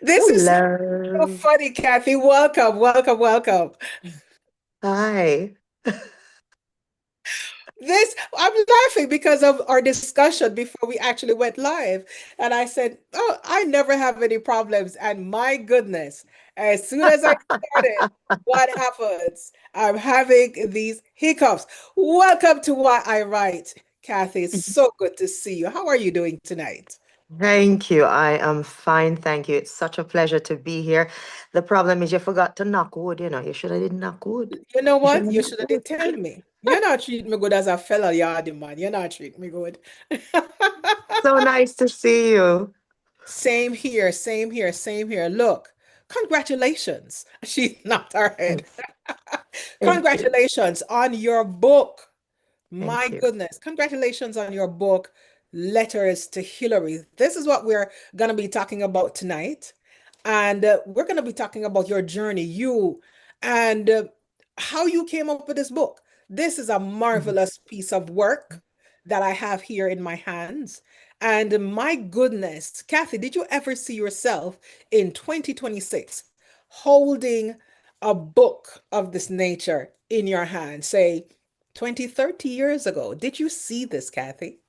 This is so Hello. funny, Kathy. Welcome, welcome, welcome. Hi. I'm laughing because of our discussion before we actually went live. And I said, "Oh, I never have any problems." And my goodness, as soon as I started, what happens? I'm having these hiccups. Welcome to Why I Write, Kathy. It's so good to see you. How are you doing tonight? Thank you. I am fine. Thank you. It's such a pleasure to be here. The problem is you forgot to knock wood, You should have did knock wood. You know You should what? have You knocked should have did wood. tell me. You're not treating me good as a fellow yardie man. You're not treating me good. So nice to see you. Same here, same here, same here. Look, congratulations. She's not all right. Thanks. Thank you. Congratulations on your book. My Thank you. goodness. Congratulations on your book, Letters to Hillary. This is what we're going to be talking about tonight. And we're going to be talking about your journey, you, and how you came up with this book. This is a marvelous piece of work that I have here in my hands. And my goodness, Kathy, did you ever see yourself in 2026 holding a book of this nature in your hand, say 20, 30 years ago? Did you see this, Kathy?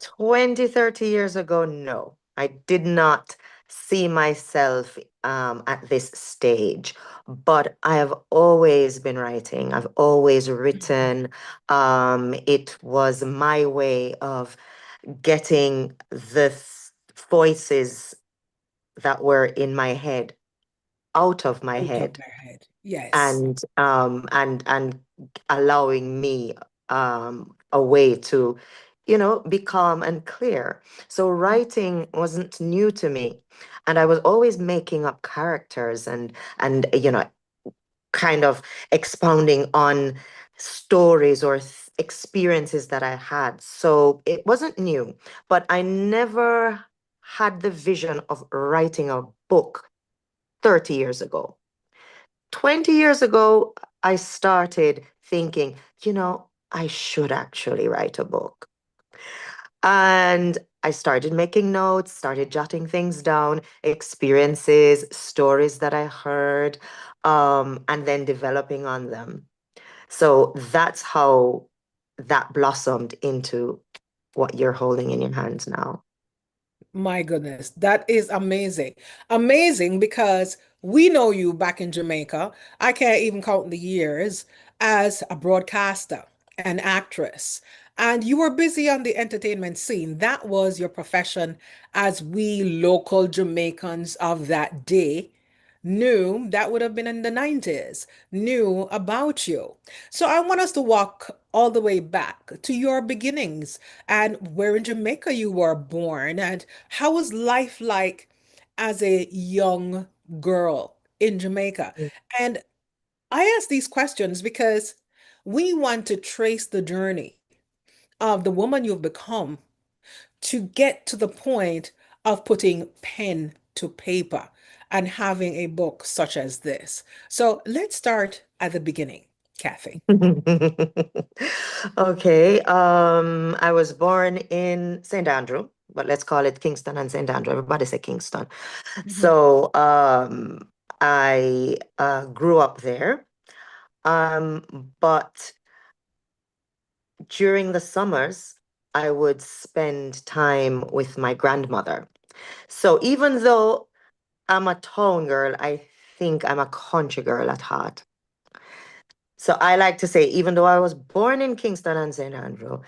20, 30 years ago, no, I did not see myself at this stage, but I have always been writing. I've always written. It was my way of getting the voices that were in my head out of my Out of head my head. Yes. and allowing me a way to be calm and clear. So writing wasn't new to me, and I was always making up characters and kind of expounding on stories or experiences that I had. So it wasn't new, but I never had the vision of writing a book 30 years ago. 20 years ago, I started thinking, I should actually write a book. And I started making notes, started jotting things down, experiences, stories that I heard, and then developing on them. So that's how that blossomed into what you're holding in your hands now. My goodness, that is amazing. Amazing because we know you back in Jamaica. I can't even count the years as a broadcaster, an actress, and you were busy on the entertainment scene. That was your profession, as we local Jamaicans of that day knew. That would have been in the 90s, knew about you. So I want us to walk all the way back to your beginnings and where in Jamaica you were born and how was life like as a young girl in Jamaica? And I ask these questions because we want to trace the journey of the woman you've become to get to the point of putting pen to paper and having a book such as this. So let's start at the beginning, Kathy. Okay. I was born in St. Andrew, but let's call it Kingston and St. Andrew. Everybody say Kingston. Mhm. So I grew up there. But during the summers, I would spend time with my grandmother. So even though I'm a town girl, I think I'm a country girl at heart. So I like to say, even though I was born in Kingston and St. Andrew,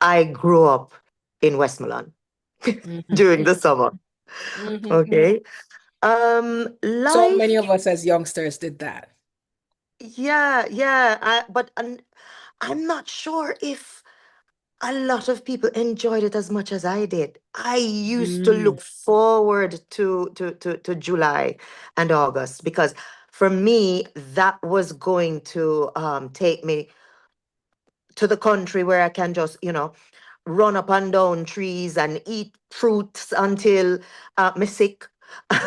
I grew up in Westmoreland Mhm. during the summer. Mhm. Okay. So many Life, of us as youngsters did that. yeah, yeah. But I'm not sure if a lot of people enjoyed it as much as I did. I used to Mm. look forward to July and August because for me, that was going to take me to the country where I can just, run up and down trees and eat fruits until me sick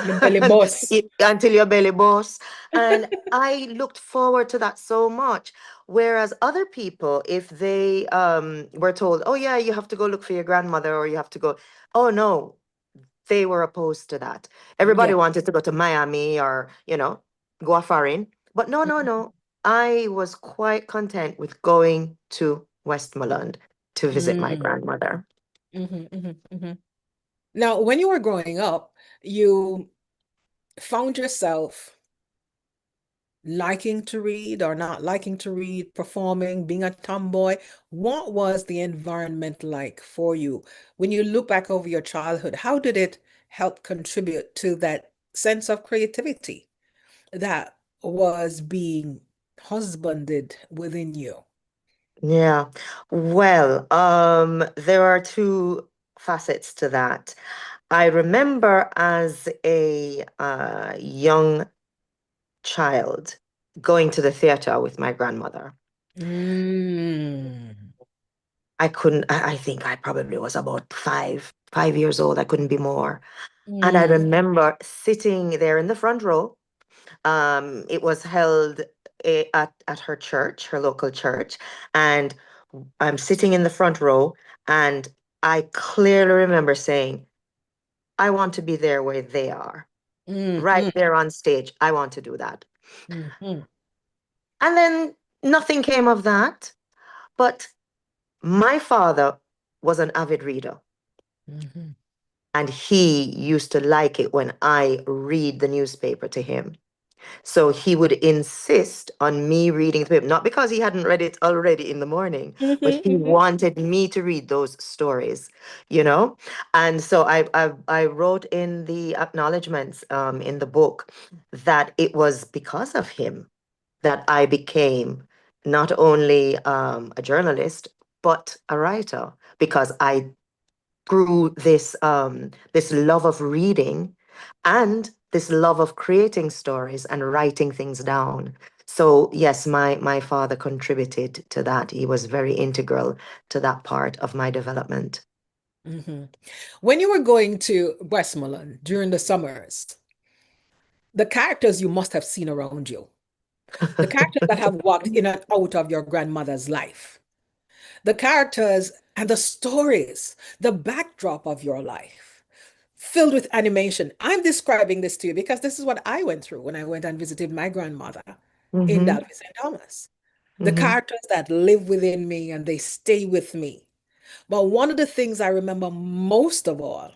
Your belly and boss. until your belly bursts. And I looked forward to that so much. Whereas other people, if they were told, oh yeah, you have to go look for your grandmother or you have to go, oh no, they were opposed to that. Yeah. Everybody wanted to go to Miami or, go a foreign. But no, no, no. I was quite content with going to Westmoreland to visit my Mm-hmm. grandmother. Mm-hmm. Now, when you were growing up, you found yourself liking to read or not liking to read, performing, being a tomboy. What was the environment like for you? When you look back over your childhood, how did it help contribute to that sense of creativity that was being husbanded within you? Yeah. Well, there are two facets to that. I remember as a young child going to the theater with my grandmother. Mm, I couldn't, I think I probably was about 5 years old. I couldn't be more. And I mm, remember sitting there in the front row. It was held at her church, her local church. And I'm sitting in the front row. And I clearly remember saying, I want to be there where they are, right mm, there on stage. I want to do that. mm, And then nothing came of that. But my father was an avid reader. mm, And he used to like it when I read the newspaper to him. So he would insist on me reading the paper, not because he hadn't read it already in the morning, but he mm, wanted me to read those stories, you know? And so I wrote in the acknowledgments in the book that it was because of him that I became not only a journalist, but a writer, because I grew this love of reading and this love of creating stories and writing things down. So yes, my father contributed to that. He was very integral to that part of my development. mm. When you were going to Westmoreland during the summers, the characters you must have seen around you, the characters that have walked in and out of your grandmother's life, the characters and the stories, the backdrop of your life, filled with animation. I'm describing this to you because this is what I went through when I went and visited my grandmother in Mm-hmm, Dallas St. Thomas. The mm-hmm, characters that live within me and they stay with me. But one of the things I remember most of all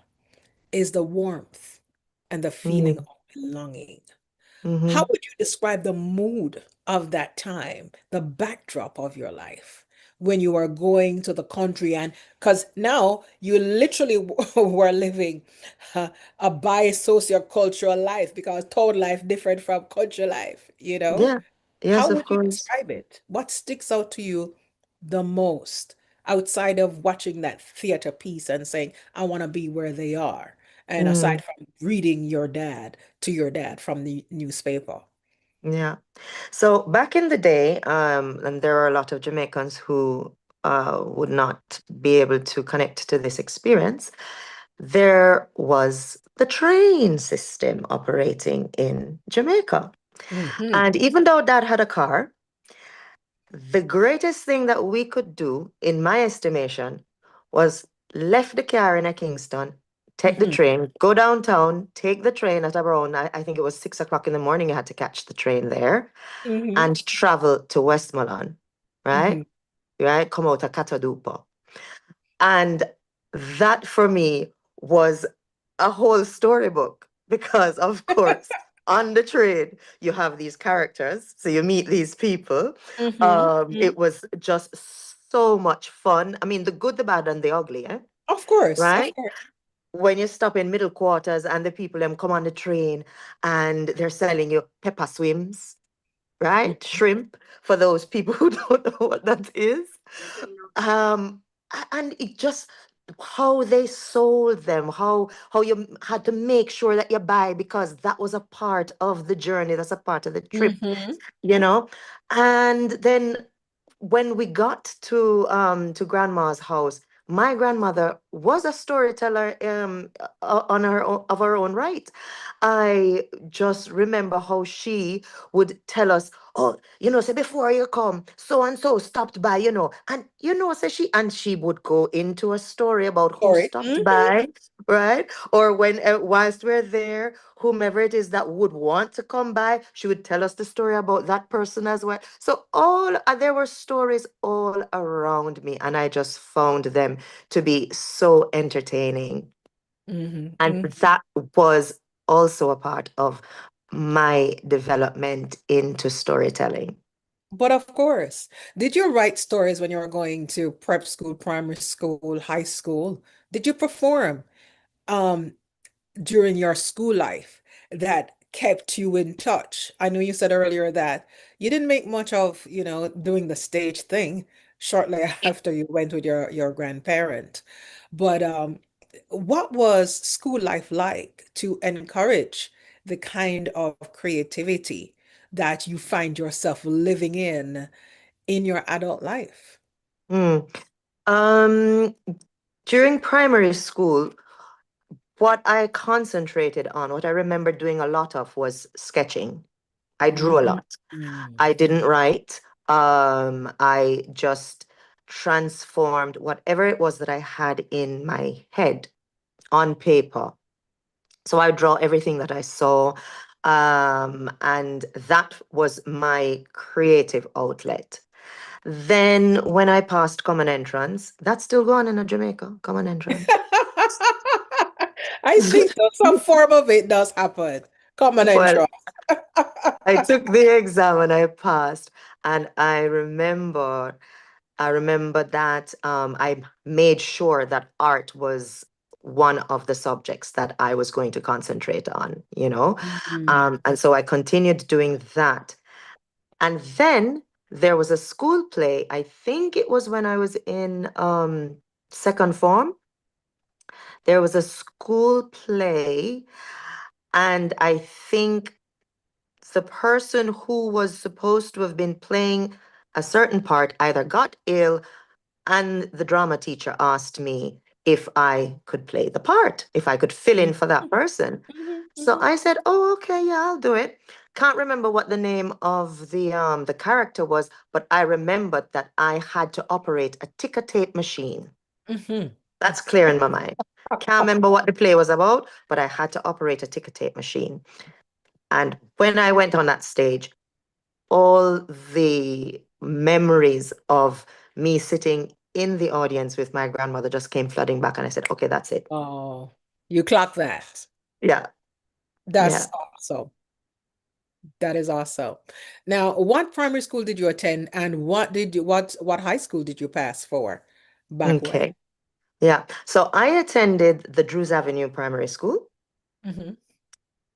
is the warmth and the feeling of belonging. How mm-hmm. would you describe the mood of that time, the backdrop of your life when you were going to the country? And because now you literally were living a bi-sociocultural life because town life different from country life, you know? Yeah, yes, How of would you course. describe it? What sticks out to you the most outside of watching that theater piece and saying, I want to be where they are? And Mm, aside from reading your dad from the newspaper. yeah. So back in the day, and there are a lot of Jamaicans who would not be able to connect to this experience. There was the train system operating in Jamaica. Hmm. And even though dad had a car, the greatest thing that we could do, in my estimation, was left the car in a Kingston, take the Hmm. train, go downtown, take the train at around, I think it was 6 o'clock in the morning, you had to catch the train there, Hmm. and travel to Westmoreland, right? Hmm. Right? Come out of Catadupa. And that for me was a whole storybook because, of course, on the train, you have these characters. So you meet these people. Hmm. It was just so much fun. I mean, the good, the bad, and the ugly, eh? Of course, of Right? course. When you stop in middle quarters and the people them come on the train and they're selling you pepper swims, right? Shrimp for those people who don't know what that is. And it just how they sold them, how you had to make sure that you buy because that was a part of the journey, that's a part of the trip, Hmm. you know. And then when we got to grandma's house, my grandmother was a storyteller on of her own right. I just remember how she would tell us, oh, say before you come, so and so stopped by, and say she would go into a story about who Sorry. stopped Hmm. by, right? Or when whilst we're there, whomever it is that would want to come by, she would tell us the story about that person as well. So all there were stories all around me, and I just found them to be so entertaining. And Hmm. that was also a part of my development into storytelling. But of course, did you write stories when you were going to prep school, primary school, high school? Did you perform um, during your school life that kept you in touch? I know you said earlier that you didn't make much of, doing the stage thing shortly after you went with your grandparent. But what was school life like to encourage the kind of creativity that you find yourself living in your adult life? Hmm. Um, During primary school, what I concentrated on, what I remember doing a lot of was sketching. I drew a Mhm. lot. I didn't write. I just transformed whatever it was that I had in my head on paper. So I would draw everything that I saw. And that was my creative outlet. Then when I passed common entrance, that's still going in Jamaica, common entrance. I think so. Some form of it does happen. Common Well, entrance. I took the exam and I passed. And I remember that I made sure that art was one of the subjects that I was going to concentrate on, you know? Mhm. And so I continued doing that. And then there was a school play. I think it was when I was in second form. There was a school play, and I think the person who was supposed to have been playing a certain part either got ill, and the drama teacher asked me if I could play the part, if I could fill in Mhm. for that person. Mhm. So Mhm. I said, "Oh, okay, yeah, I'll do it." Can't remember what the name of the character was, but I remembered that I had to operate a ticker tape machine. Mhm. That's clear in my mind. Can't remember what the play was about, but I had to operate a ticker tape machine. And when I went on that stage, all the memories of me sitting in the audience with my grandmother just came flooding back. And I said, okay, that's it. Oh, you clock that. Yeah. That's Yeah. awesome. That is awesome. Now, what primary school did you attend and what high school did you pass for back when? Okay. Yeah. So I attended the Drews Avenue Primary School, Hmm.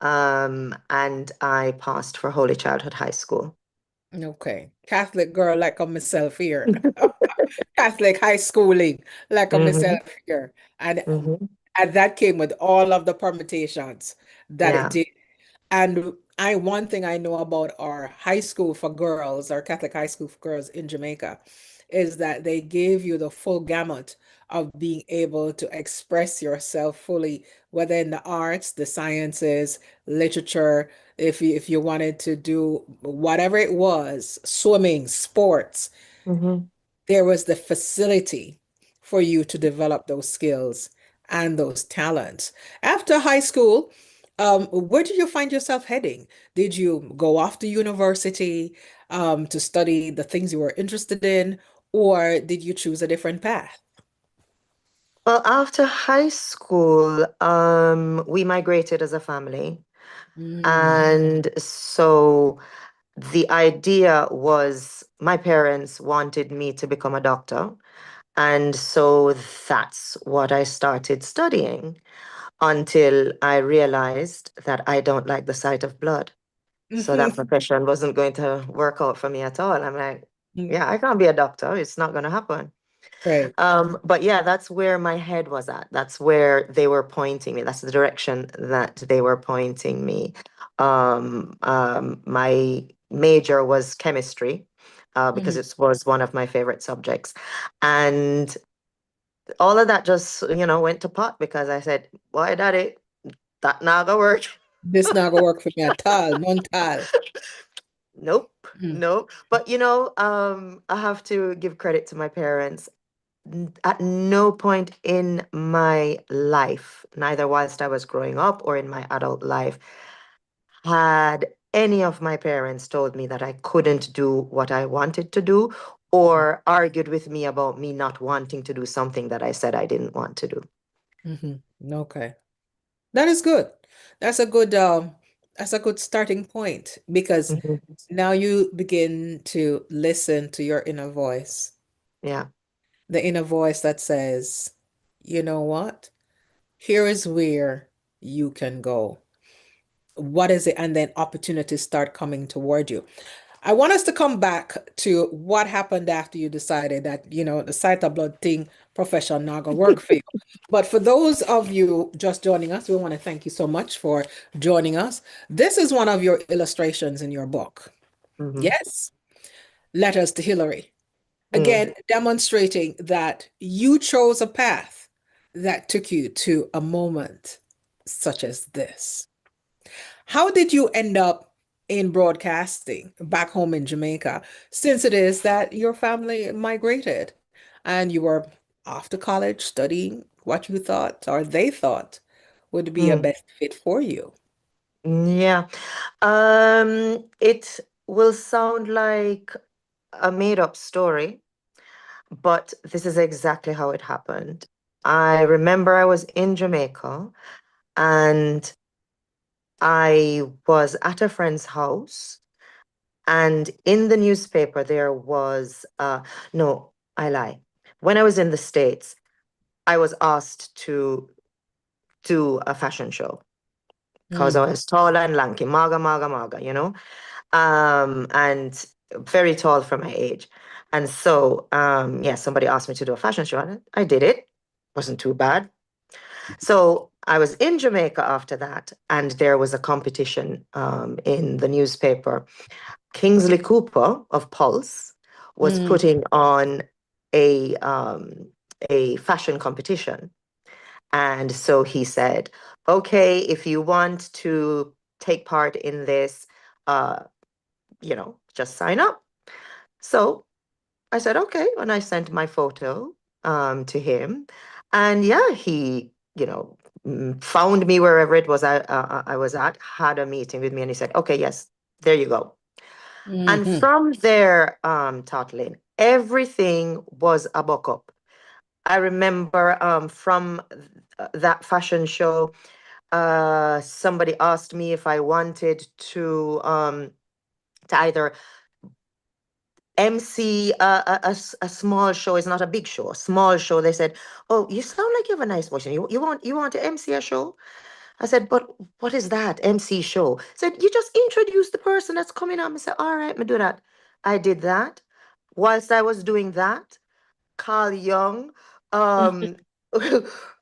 and I passed for Holy Childhood High School. Okay. Catholic girl like myself here. Catholic high schooling like myself Hmm. here. Hmm. And that came with all of the permutations that it Yeah. did. And one thing I know about our high school for girls, our Catholic high school for girls in Jamaica, is that they gave you the full gamut of being able to express yourself fully, whether in the arts, the sciences, literature, if you wanted to do whatever it was, swimming, sports, Hmm. there was the facility for you to develop those skills and those talents. After high school, where did you find yourself heading? Did you go off to university to study the things you were interested in, or did you choose a different path? Well, after high school, we migrated as a family. Mm, And so the idea was my parents wanted me to become a doctor. And so that's what I started studying until I realized that I don't like the sight of blood. So that mhm. profession wasn't going to work out for me at all. I'm like, yeah, I can't be a doctor. It's not going to happen. Right. But yeah, that's where my head was at. That's where they were pointing me. That's the direction that they were pointing me. My major was chemistry, because Mhm. it was one of my favorite subjects. And all of that just, went to pot because I said, "Boy, daddy, that not gonna work." This not gonna work for me at all, none at all. Nope, Mm, nope. But I have to give credit to my parents. at no point in my life, neither whilst I was growing up or in my adult life, had any of my parents told me that I couldn't do what I wanted to do or argued with me about me not wanting to do something that I said I didn't want to do. Okay. That is good. That's a good that's a good starting point because Mhm. now you begin to listen to your inner voice. Yeah. The inner voice that says, you know what? Here is where you can go. What is it? And then opportunities start coming toward you. I want us to come back to what happened after you decided that, the sight of blood thing profession not gonna work for you. But for those of you just joining us, we want to thank you so much for joining us. This is one of your illustrations in your book. Hmm. Yes, Letters to Hillary. Mm. Again, demonstrating that you chose a path that took you to a moment such as this. How did you end up in broadcasting back home in Jamaica, since it is that your family migrated and you were off to college studying what you thought or they thought would be a Mm. best fit for you? Yeah. It will sound like a made-up story, but this is exactly how it happened. I remember I was in Jamaica and I was at a friend's house, and in the newspaper there was no, I lie. When I was in the States, I was asked to do a fashion show because I Mm, was tall and lanky, maga, maga, maga, and very tall for my age. And so, yeah, somebody asked me to do a fashion show, and I did it. Wasn't too bad. So I was in Jamaica after that, and there was a competition in the newspaper. Kingsley Cooper of Pulse was mm, putting on a um, a fashion competition, and so he said, "Okay, if you want to take part in this, uh, just sign up." So I said, "Okay," and I sent my photo to him, and yeah, he, found me wherever it was I was at, had a meeting with me, and he said, "Okay, yes, there you go." And mhm, from there, Totlin, everything was a buck up. I remember from that fashion show, somebody asked me if I wanted to either MC a small show. Is not a big show, a small show. They said, "Oh, you sound like you have a nice voice. You want to MC a show?" I said, "But what is that MC show?" Said, "You just introduce the person that's coming up." I said, "All right, me do that." I did that. Whilst I was doing that, Carl Young, um,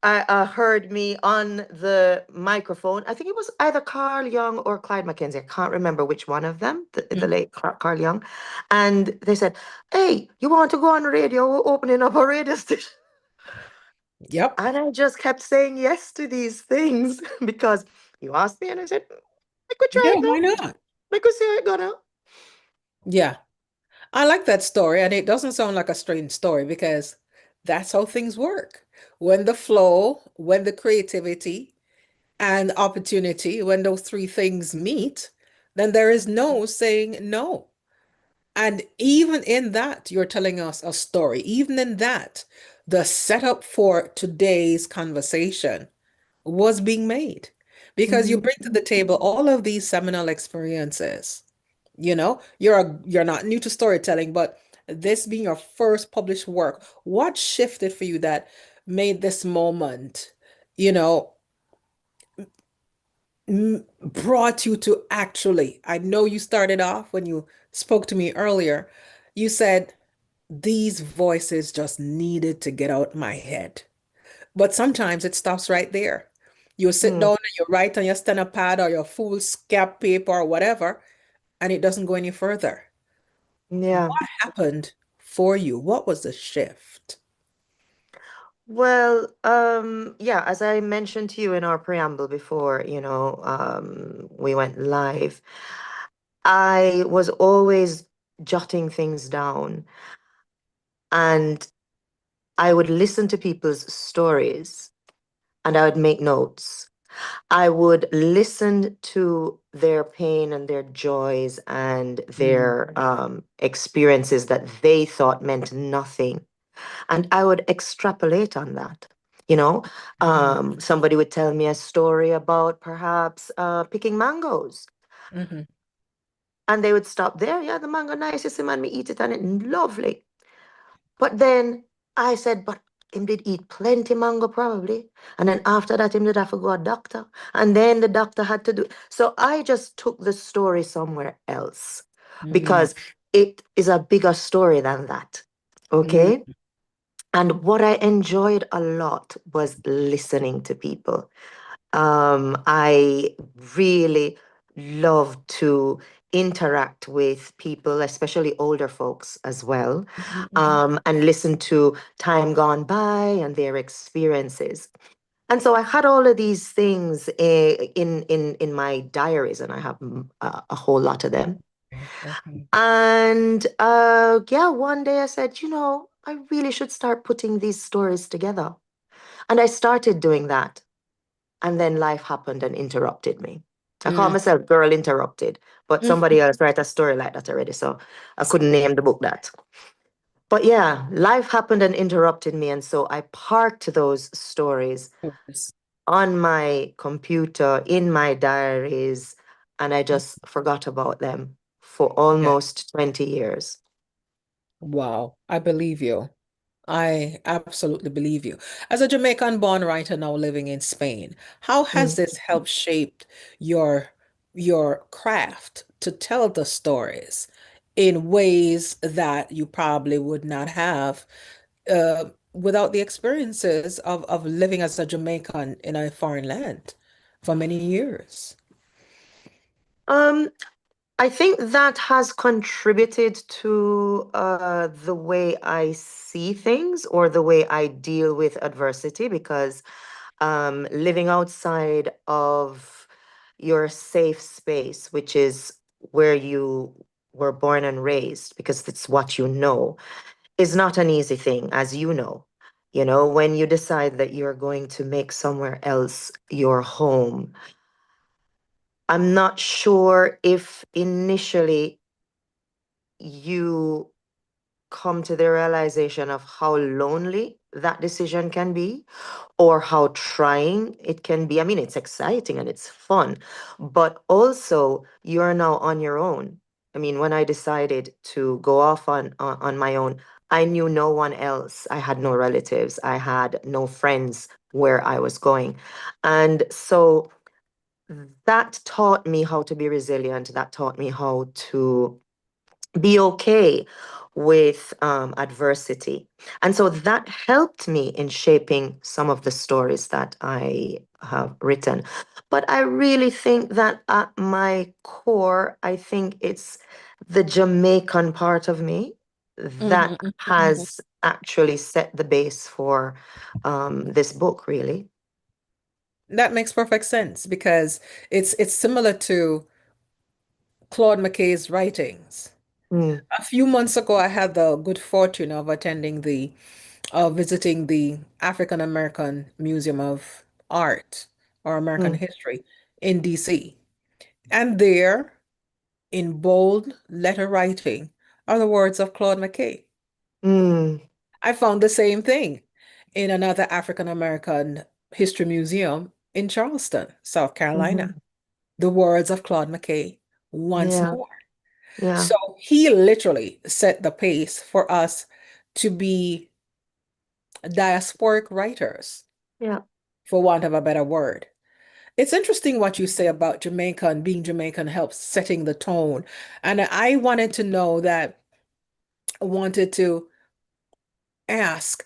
I heard me on the microphone. I think it was either Carl Young or Clyde Mackenzie. I can't remember which one of them, the mhm. late Carl Young. And they said, "Hey, you want to go on radio? We're opening up a radio station." Yep. And I just kept saying yes to these things because you asked me, and I said, "I could try Yeah, it why now. not? I could see how it go now." Yeah. I like that story, and it doesn't sound like a strange story because that's how things work. When the flow, when the creativity, and opportunity, when those three things meet, then there is no saying no. And even in that, you're telling us a story. Even in that, the setup for today's conversation was being made because you Mhm. bring to the table all of these seminal experiences. You're not new to storytelling, but this being your first published work, what shifted for you that made this moment, you know, brought you to actually, I know you started off when you spoke to me earlier, you said these voices just needed to get out my head. But sometimes it stops right there. You sit Mm. down and you write on your steno pad or your foolscap paper or whatever, and it doesn't go any further. Yeah. What happened for you? What was the shift? Well, yeah, as I mentioned to you in our preamble before, we went live, I was always jotting things down. And I would listen to people's stories and I would make notes. I would listen to their pain and their joys and Mm, their experiences that they thought meant nothing. And I would extrapolate on that. You know, mhm, somebody would tell me a story about perhaps picking mangoes. mhm, And they would stop there. Yeah, the mango nice. You see, man, me eat it and it lovely. But then I said, but him did eat plenty mango probably. And then after that, him did have to go a doctor. And then the doctor had to do. So I just took the story somewhere else mhm, because it is a bigger story than that. mm, Okay. And what I enjoyed a lot was listening to people. I really love to interact with people, especially older folks as well, mhm, mhm. and listen to time gone by and their experiences. And so I had all of these things in my diaries, and I have a whole lot of them. Okay, okay. And yeah, one day I said, I really should start putting these stories together. And I started doing that. And then life happened and interrupted me. I call Mm. myself Girl Interrupted, but somebody else write a story like that already, so I couldn't name the book that. But yeah, life happened and interrupted me, and so I parked those stories Yes. on my computer, in my diaries, and I just forgot about them for Yeah. almost 20 years. Wow. I believe you. I absolutely believe you. As a Jamaican born writer now living in Spain, how has Mm. this helped shape your your craft to tell the stories in ways that you probably would not have without the experiences of living as a Jamaican in a foreign land for many years? Um, I think that has contributed to the way I see things or the way I deal with adversity because living outside of your safe space, which is where you were born and raised, because it's what you know, is not an easy thing, as you know. You know, when you decide that you're going to make somewhere else your home, I'm not sure if initially you come to the realization of how lonely that decision can be or how trying it can be. I mean, it's exciting and it's fun, but also you're now on your own. I mean, when I decided to go off on my own, I knew no one else. I had no relatives. I had no friends where I was going. And so that taught me how to be resilient. That taught me how to be okay with adversity. And so that helped me in shaping some of the stories that I have written. But I really think that at my core, I think it's the Jamaican part of me Mhm, that mhm, mhm. has actually set the base for this book, really. That makes perfect sense because it's similar to Claude McKay's writings. Mm, A few months ago, I had the good fortune of attending visiting the African American Museum of Art or American mm, History in DC. And there, in bold letter writing, are the words of Claude McKay. mm, I found the same thing in another African American History Museum in Charleston, South Carolina. mhm. The words of Claude McKay once Yeah, more. yeah, So he literally set the pace for us to be diasporic writers, yeah. for want of a better word. It's interesting what you say about Jamaican, being Jamaican helps setting the tone. And I wanted to know that, wanted to ask,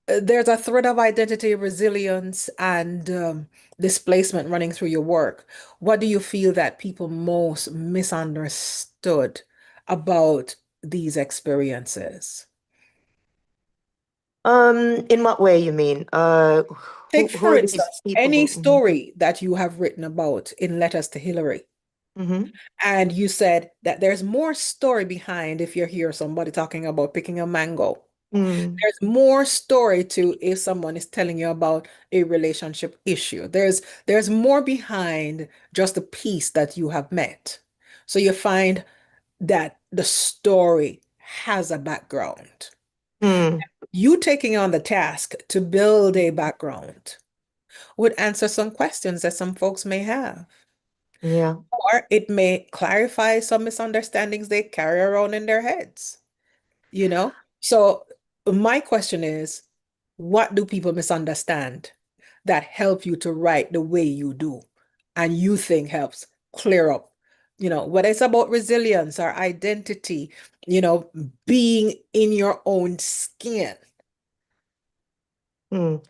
there's a thread of identity, resilience, and displacement running through your work. What do you feel that people most misunderstood about these experiences? In what way you mean? Take, Who for are these instance, people any who? story that you have written about in Letters to Hillary, Mhm. and you said that there's more story behind if you hear somebody talking about picking a mango. Mm, There's more story to if someone is telling you about a relationship issue. There's more behind just the piece that you have met. So you find that the story has a background. mm, You taking on the task to build a background would answer some questions that some folks may have, yeah. or it may clarify some misunderstandings they carry around in their heads, you know? So my question is, what do people misunderstand that help you to write the way you do and you think helps clear up, whether it's about resilience or identity, being in your own skin. Mm.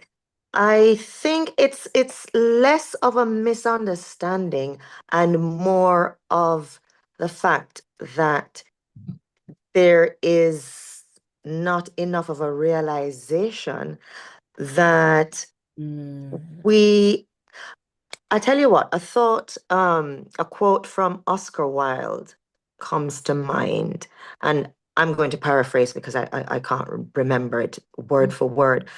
I think it's less of a misunderstanding and more of the fact that there is not enough of a realization that Mm. we I tell you what, a quote from Oscar Wilde comes to mind, and I'm going to paraphrase because I can't remember it word for word,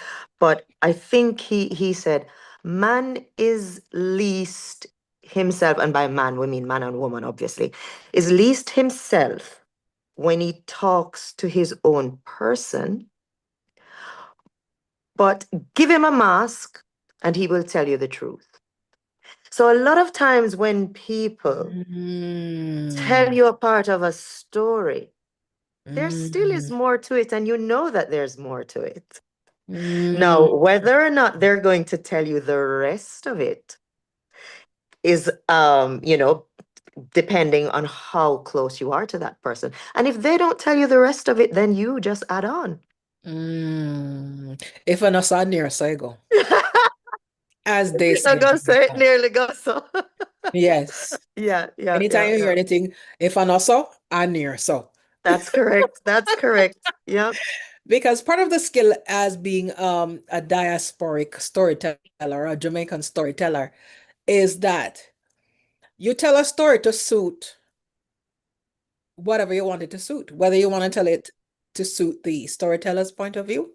but I think he said, "Man is least himself," and by man we mean man and woman, obviously, is least himself when he talks to his own person, but give him a mask and he will tell you the truth. So a lot of times when people tell Mm. you a part of a story, there still is Mm. more to it, and you know that there's more to it. Mm. Now, whether or not they're going to tell you the rest of it is, depending on how close you are to that person. And if they don't tell you the rest of it, then you just add on. Mm. If an aside near say go, as they say I in go so it Jamaica. nearly goes so. Yes. Yeah, yeah, Anytime yeah, you hear yeah. anything, if an also, I near so. That's correct. That's correct. Yep. Because part of the skill as being a diasporic storyteller, a Jamaican storyteller, is that you tell a story to suit whatever you want it to suit, whether you want to tell it to suit the storyteller's point of view.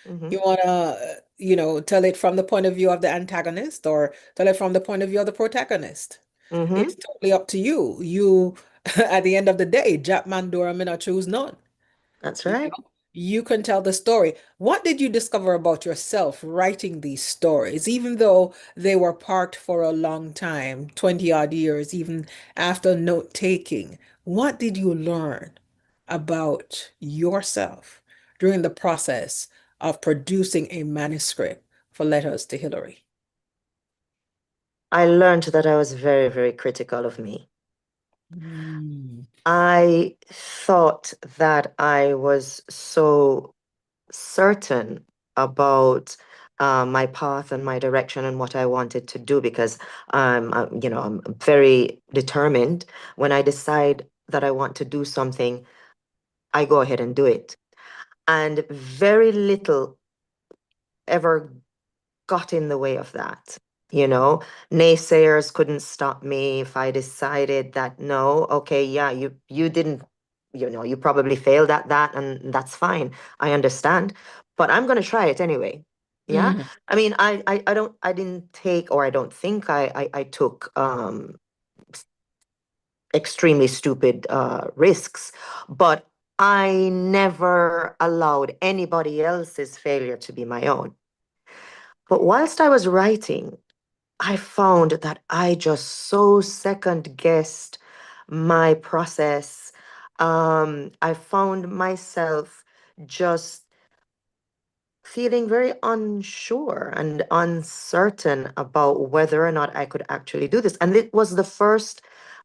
Mm-hmm. You want to, tell it from the point of view of the antagonist or tell it from the point of view of the protagonist. Mm-hmm. It's totally up to you. At the end of the day, Jack Mandora may not choose none. That's You right. know, you can tell the story. What did you discover about yourself writing these stories, even though they were parked for a long time, 20 odd years, even after note taking? What did you learn about yourself during the process of producing a manuscript for Letters to Hillary? I learned that I was very, very critical of me. Mm, I thought that I was so certain about my path and my direction and what I wanted to do because I'm very determined. When I decide that I want to do something, I go ahead and do it. And very little ever got in the way of that. You know, naysayers couldn't stop me if I decided that no, okay, yeah, you didn't, you probably failed at that, and that's fine. I understand, but I'm gonna try it anyway. Yeah. mm, I mean, I didn't take, or I don't think I took extremely stupid risks, but I never allowed anybody else's failure to be my own. But whilst I was writing, I found that I just so second guessed my process. I found myself just feeling very unsure and uncertain about whether or not I could actually do this. And it was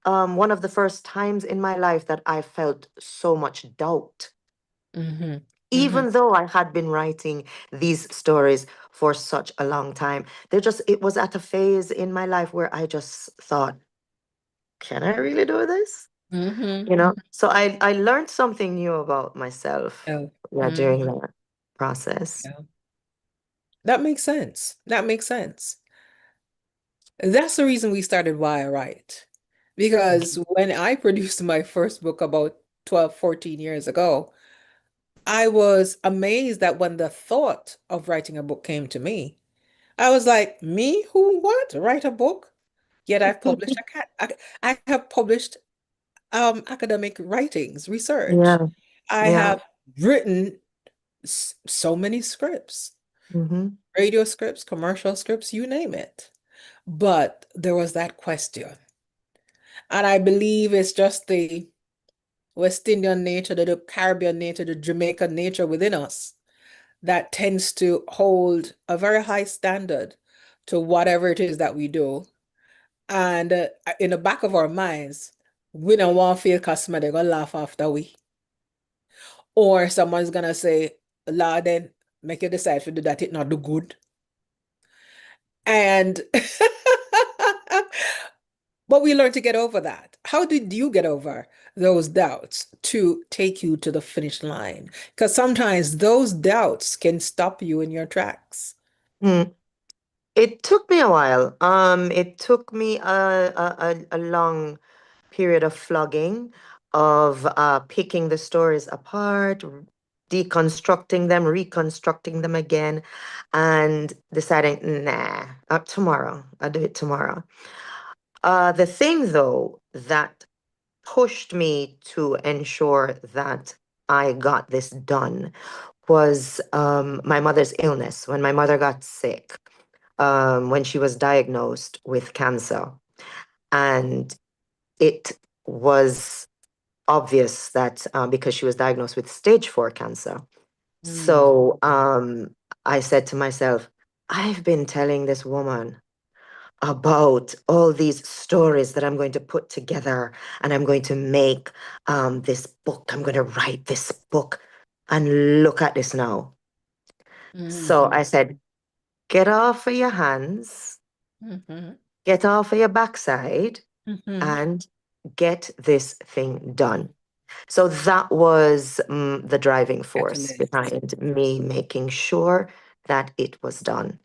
one of the first times in my life that I felt so much doubt, mm-hmm, mm-hmm, even though I had been writing these stories for such a long time. It was at a phase in my life where I just thought, can I really do this? mm-hmm. So I learned something new about myself, Yeah. yeah, during Mhm. that process. Yeah. That makes sense. That makes sense. That's the reason we started Why I Write. Because when I produced my first book about 12, 14 years ago, I was amazed that when the thought of writing a book came to me, I was like, me who what? Write a book? Yet I've published I have published academic writings, research. Yeah, I yeah. have written so many scripts, Hmm. radio scripts, commercial scripts, you name it. But there was that question. And I believe it's just the West Indian nature, the Caribbean nature, the Jamaican nature within us that tends to hold a very high standard to whatever it is that we do. And in the back of our minds, we don't want to feel customer, they're going to laugh after we. Or someone's going to say, Lord, then make you decide to do that, it not do good. And but we learned to get over that. How did you get over those doubts to take you to the finish line? Because sometimes those doubts can stop you in your tracks. Mm. It took me a while. It took me a long period of flogging, of picking the stories apart, deconstructing them, reconstructing them again, and deciding, nah, tomorrow. I'll do it tomorrow. The thing, though, that pushed me to ensure that I got this done was my mother's illness. When my mother got sick, when she was diagnosed with cancer. And it was obvious that because she was diagnosed with stage 4 cancer. Mm, So I said to myself, I've been telling this woman about all these stories that I'm going to put together and I'm going to make this book. I'm going to write this book. And look at this now. So mhm, I said, get off of your hands, mhm, get off of your backside, mhm. and get this thing done. So that was the driving force Catalyst. behind me making sure that it was done.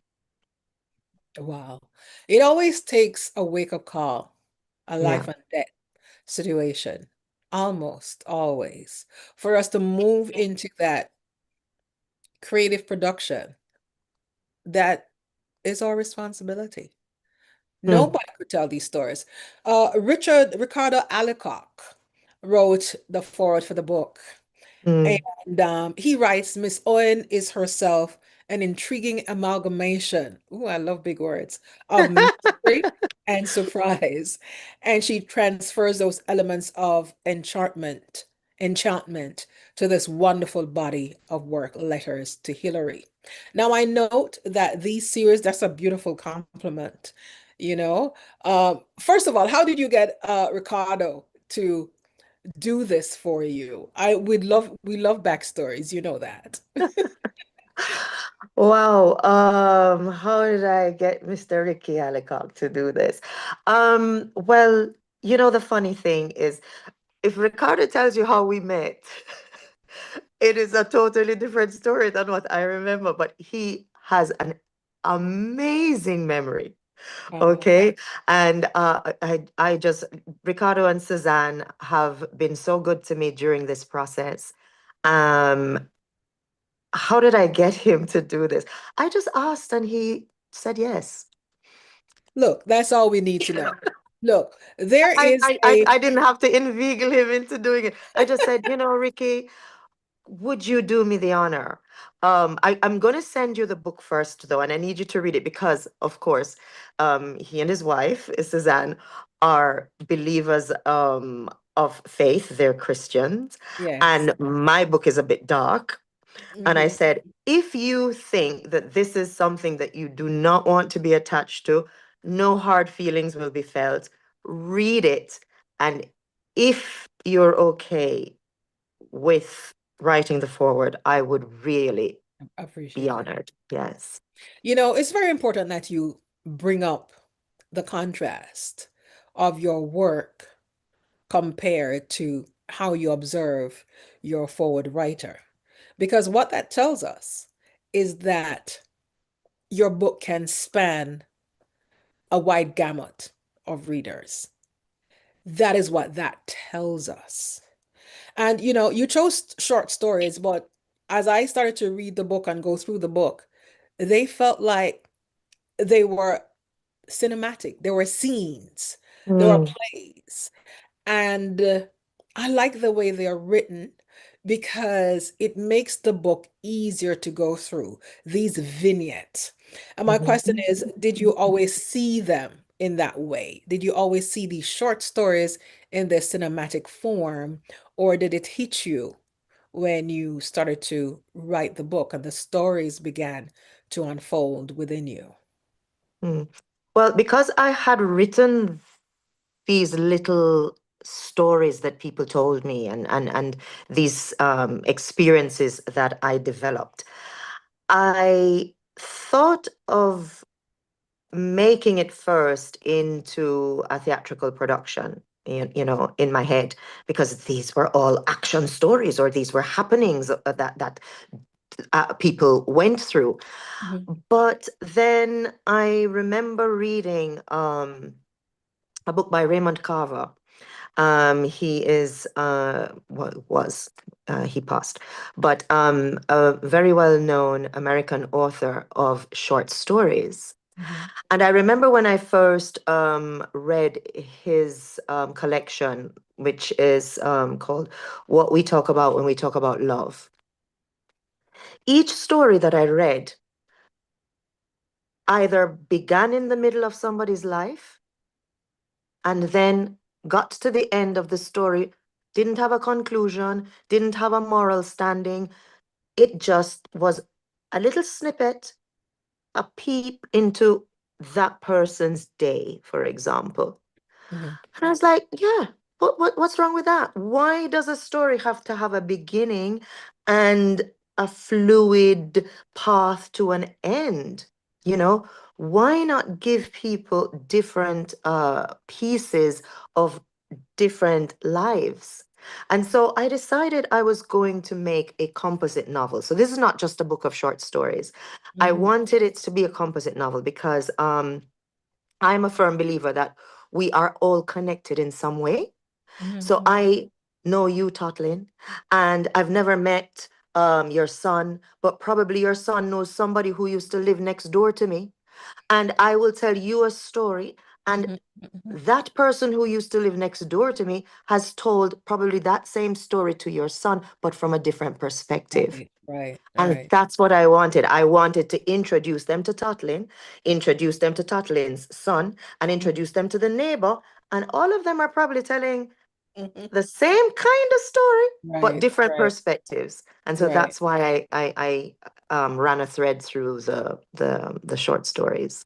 Wow. It always takes a wake-up call, a Yeah. life and death situation, almost always, for us to move into that creative production that is our responsibility. Mm, Nobody could tell these stories. Ricardo Alcock wrote the foreword for the book. mm. And he writes, Miss Owen is herself an intriguing amalgamation. Ooh, I love big words of mystery and surprise. And she transfers those elements of enchantment to this wonderful body of work, Letters to Hillary. Now, I note that these series, that's a beautiful compliment, you know. First of all, how did you get Ricardo to do this for you? We love backstories, you know that. Wow. How did I get Mr. Ricky Alicock to do this? Well, the funny thing is, if Ricardo tells you how we met, it is a totally different story than what I remember, but he has an amazing memory. Oh, Okay. And I just, Ricardo and Suzanne have been so good to me during this process. Um, how did I get him to do this? I just asked and he said yes. look, that's all we need to know. Look, there I, is I, I, a I didn't have to inveigle him into doing it. I just said, Ricky, would you do me the honor? I'm going to send you the book first, though, and I need you to read it because, of course, he and his wife, Suzanne, are believers of faith. They're Christians. yes. And my book is a bit dark. And I Mhm. said, if you think that this is something that you do not want to be attached to, no hard feelings will be felt. Read it. And if you're okay with writing the forward, I would really be Appreciate it. honored. Yes. It's very important that you bring up the contrast of your work compared to how you observe your forward writer. Because what that tells us is that your book can span a wide gamut of readers. That is what that tells us. And you chose short stories, but as I started to read the book and go through the book, they felt like they were cinematic. There were scenes, there were Mm, plays. And I like the way they're written because it makes the book easier to go through, these vignettes. And my question mhm. is, did you always see them in that way? Did you always see these short stories in their cinematic form, or did it hit you when you started to write the book and the stories began to unfold within you? Mm. Well, because I had written these little stories that people told me, and these experiences that I developed, I thought of making it first into a theatrical production, in my head, because these were all action stories, or these were happenings that people went through. Mhm, But then I remember reading a book by Raymond Carver. He is was he passed, but a very well known American author of short stories. mhm, And I remember when I first read his collection, which is called "What We Talk About When We Talk About Love." Each story that I read either began in the middle of somebody's life and then got to the end of the story, didn't have a conclusion, didn't have a moral standing. It just was a little snippet, a peep into that person's day, for example. mhm, And I was like, yeah, what's wrong with that? Why does a story have to have a beginning and a fluid path to an end? You know, why not give people different pieces of different lives? And so I decided I was going to make a composite novel. So this is not just a book of short stories. I mhm, wanted it to be a composite novel because I'm a firm believer that we are all connected in some way. mhm, So mhm. I know you, Totlin, and I've never met your son, but probably your son knows somebody who used to live next door to me. And I will tell you a story, and Mhm, mhm. that person who used to live next door to me has told probably that same story to your son, but from a different perspective. Right, right, And right. that's what I wanted. I wanted to introduce them to Totlin, introduce them to Totlin's son, and Mhm, introduce them to the neighbor. And all of them are probably telling mhm. the same kind of story, but Right, different right, perspectives. And so right. that's why I ran a thread through the short stories.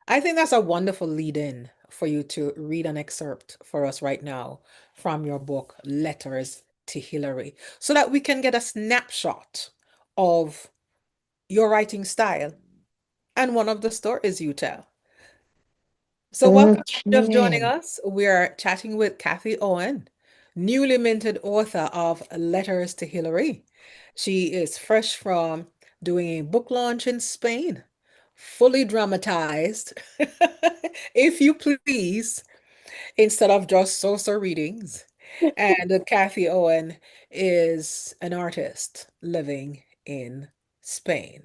I think that's a wonderful lead in for you to read an excerpt for us right now from your book, Letters to Hillary, so that we can get a snapshot of your writing style and one of the stories you tell. So, welcome to just joining Okay. us. We're chatting with Kathy Owen, newly minted author of Letters to Hillary. She is fresh from doing a book launch in Spain, fully dramatized, if you please, instead of just so-so readings. And Kathy Owen is an artist living in Spain,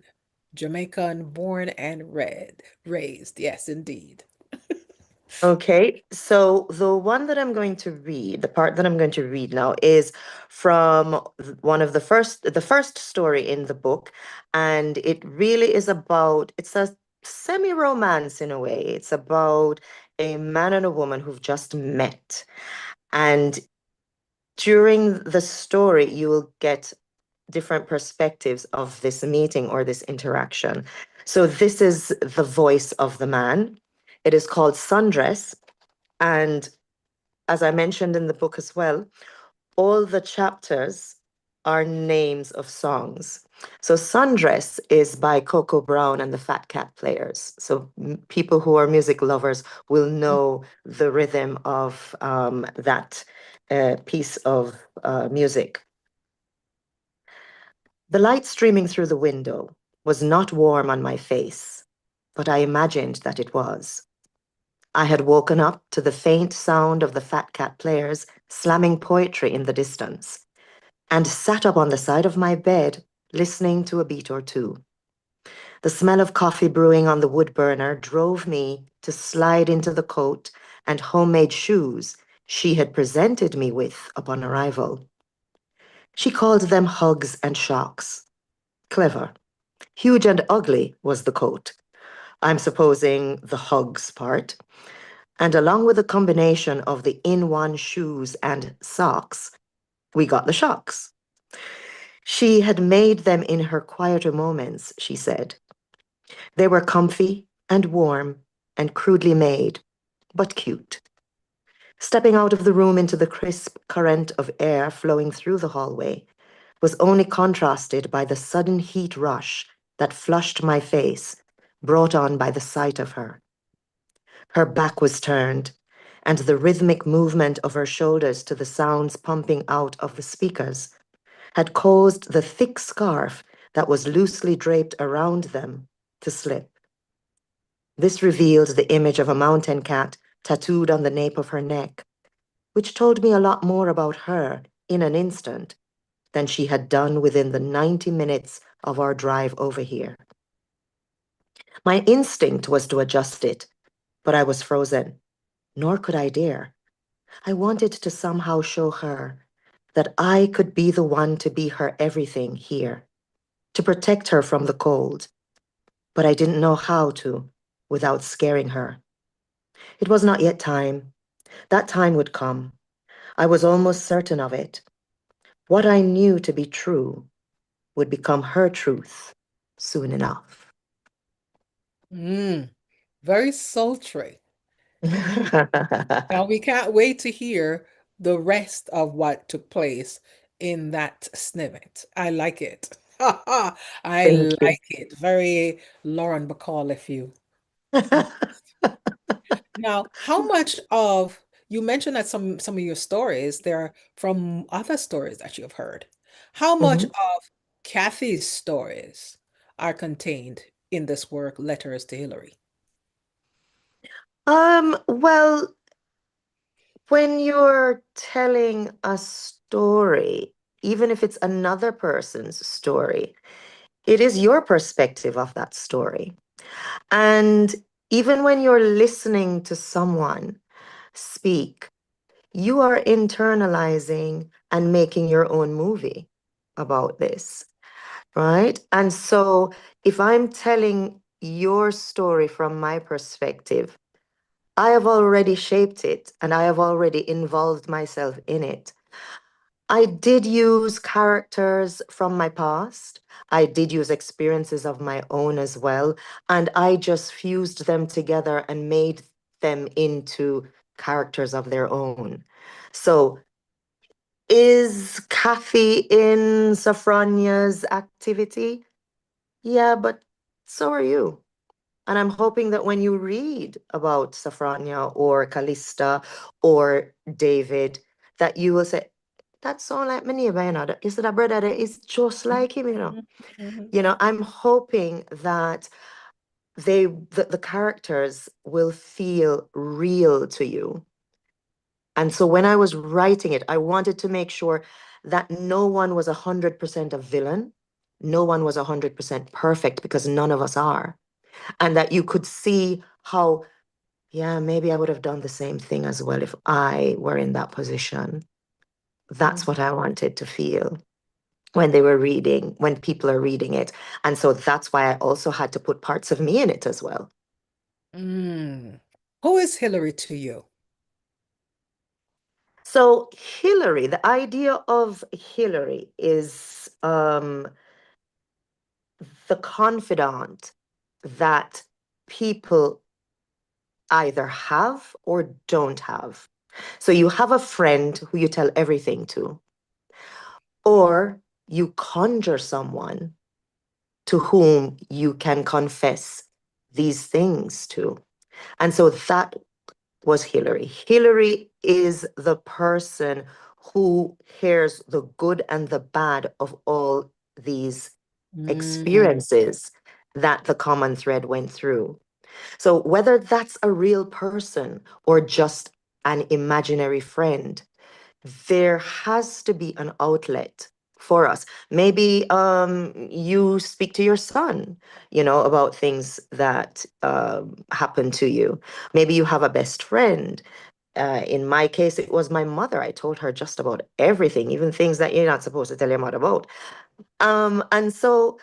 Jamaican born and raised. Yes, indeed. Okay, so the one that I'm going to read, the part that I'm going to read now is from one of the first story in the book, and it really is about, it's a semi-romance in a way. It's about a man and a woman who've just met. And during the story, you will get different perspectives of this meeting or this interaction. So this is the voice of the man. It is called Sundress. And as I mentioned in the book as well, all the chapters are names of songs. So Sundress is by Coco Brown and the Fat Cat Players. So people who are music lovers will know the rhythm of that piece of music. The light streaming through the window was not warm on my face, but I imagined that it was. I had woken up to the faint sound of the Fat Cat Players slamming poetry in the distance, and sat up on the side of my bed listening to a beat or two. The smell of coffee brewing on the wood burner drove me to slide into the coat and homemade shoes she had presented me with upon arrival. She called them hugs and shocks. Clever. Huge and ugly was the coat. I'm supposing the hugs part. And along with a combination of the in-one shoes and socks, we got the shocks. She had made them in her quieter moments, she said. They were comfy and warm and crudely made, but cute. Stepping out of the room into the crisp current of air flowing through the hallway was only contrasted by the sudden heat rush that flushed my face, brought on by the sight of her. Her back was turned, and the rhythmic movement of her shoulders to the sounds pumping out of the speakers had caused the thick scarf that was loosely draped around them to slip. This revealed the image of a mountain cat tattooed on the nape of her neck, which told me a lot more about her in an instant than she had done within the 90 minutes of our drive over here. My instinct was to adjust it, but I was frozen, nor could I dare. I wanted to somehow show her that I could be the one to be her everything here, to protect her from the cold, but I didn't know how to without scaring her. It was not yet time. That time would come. I was almost certain of it. What I knew to be true would become her truth soon enough. Mm, very sultry. Now we can't wait to hear the rest of what took place in that snippet. I like it. I Thank you. like it. Very Lauren Bacall, if you. Now, how much of you mentioned that some of your stories, they're from other stories that you've heard. How much Mhm. of Kathy's stories are contained in this work, Letters to Hillary? Well, when you're telling a story, even if it's another person's story, it is your perspective of that story. And even when you're listening to someone speak, you are internalizing and making your own movie about this, right? And so if I'm telling your story from my perspective, I have already shaped it and I have already involved myself in it. I did use characters from my past. I did use experiences of my own as well. And I just fused them together and made them into characters of their own. So, is Kathy in Safrania's activity? Yeah, but so are you. And I'm hoping that when you read about Safrania or Callista or David, that you will say, that sound like my neighbor, you know. Is it a brother that is just like him, you know? Mhm, mhm, You know, I'm hoping that the characters will feel real to you. And so when I was writing it, I wanted to make sure that no one was 100% a villain. No one was 100% perfect because none of us are. And that you could see how, yeah, maybe I would have done the same thing as well if I were in that position. That's mhm. what I wanted to feel when they were reading, when people are reading it. And so that's why I also had to put parts of me in it as well. Mm. Who is Hillary to you? So Hillary, the idea of Hillary is the confidant that people either have or don't have. So you have a friend who you tell everything to, or you conjure someone to whom you can confess these things to. And so that was Hillary. Hillary is the person who hears the good and the bad of all these Mm, experiences that the common thread went through. So whether that's a real person or just an imaginary friend, there has to be an outlet for us. Maybe you speak to your son, about things that happen to you. Maybe you have a best friend. In my case, it was my mother. I told her just about everything, even things that you're not supposed to tell your mother about. And so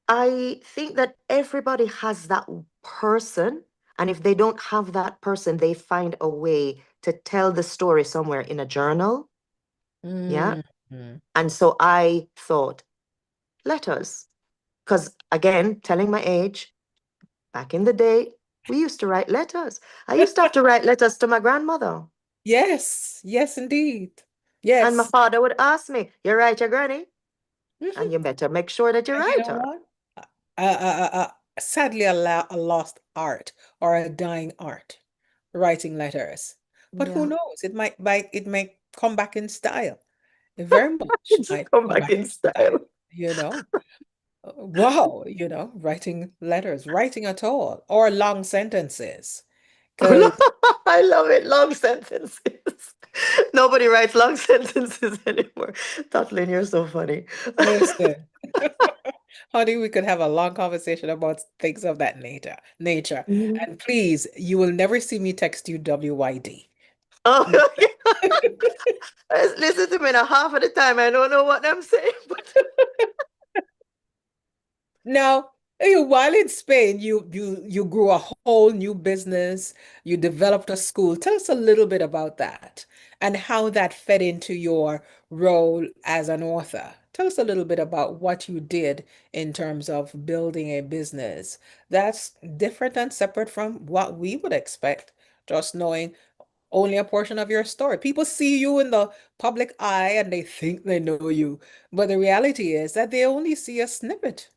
I think that everybody has that person. And if they don't have that person, they find a way to tell the story somewhere in a journal. Yeah. Mm. And so I thought, letters. Because again, telling my age, back in the day, we used to write letters. I used to have to write letters to my grandmother. Yes, yes, indeed. And my Yes. father would ask me, you write your granny? And Mhm. you better make sure that you And you write know her. what? Sadly, a lost art or a dying art, writing letters. But who Yeah. knows? It might come back in style. It very much It's might come come back back in in style, style. you know? Wow, writing letters, writing at all, or long sentences. Because I love it. Long sentences. Nobody writes long sentences anymore. Tatlin, you're so funny. listen, honey, we could have a long conversation about things of that nature. Mhm. And please, you will never see me text you WYD. Oh, listen to me now. Half of the time, I don't know what I'm saying, but Now, while in Spain, you grew a whole new business, you developed a school. Tell us a little bit about that and how that fed into your role as an author. Tell us a little bit about what you did in terms of building a business that's different and separate from what we would expect, just knowing only a portion of your story. People see you in the public eye and they think they know you, but the reality is that they only see a snippet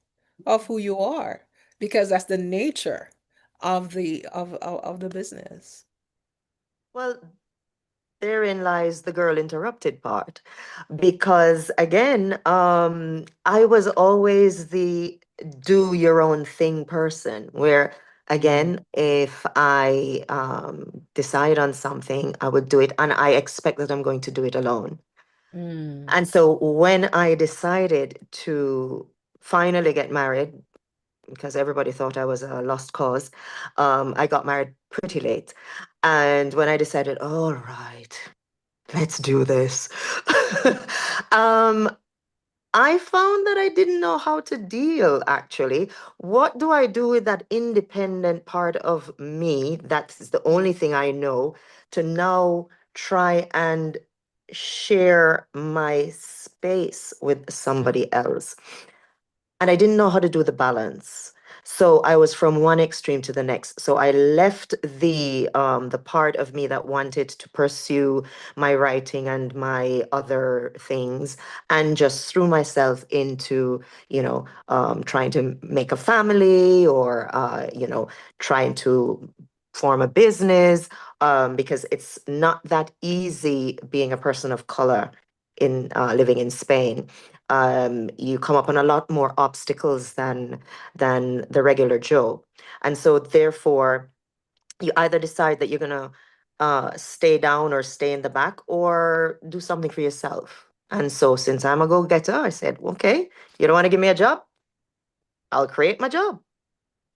of who you are because that's the nature of the business. well, therein lies the girl interrupted part. Because again, I was always the do your own thing person, where Mm, again, if I decide on something, I would do it, and I expect that I'm going to do it alone. mm, And so when I decided to finally get married, because everybody thought I was a lost cause, I got married pretty late. And when I decided, all right, let's do this. um, I found that I didn't know how to deal actually. What do I do with that independent part of me? That's the only thing I know to now try and share my space with somebody else. And I didn't know how to do the balance. So I was from one extreme to the next. So I left the part of me that wanted to pursue my writing and my other things, and just threw myself into, trying to make a family, or trying to form a business, because it's not that easy being a person of color in living in Spain. You come up on a lot more obstacles than the regular Joe. And so therefore you either decide that you're gonna stay down or stay in the back, or do something for yourself. And so since I'm a go-getter, I said, okay, you don't want to give me a job? I'll create my job.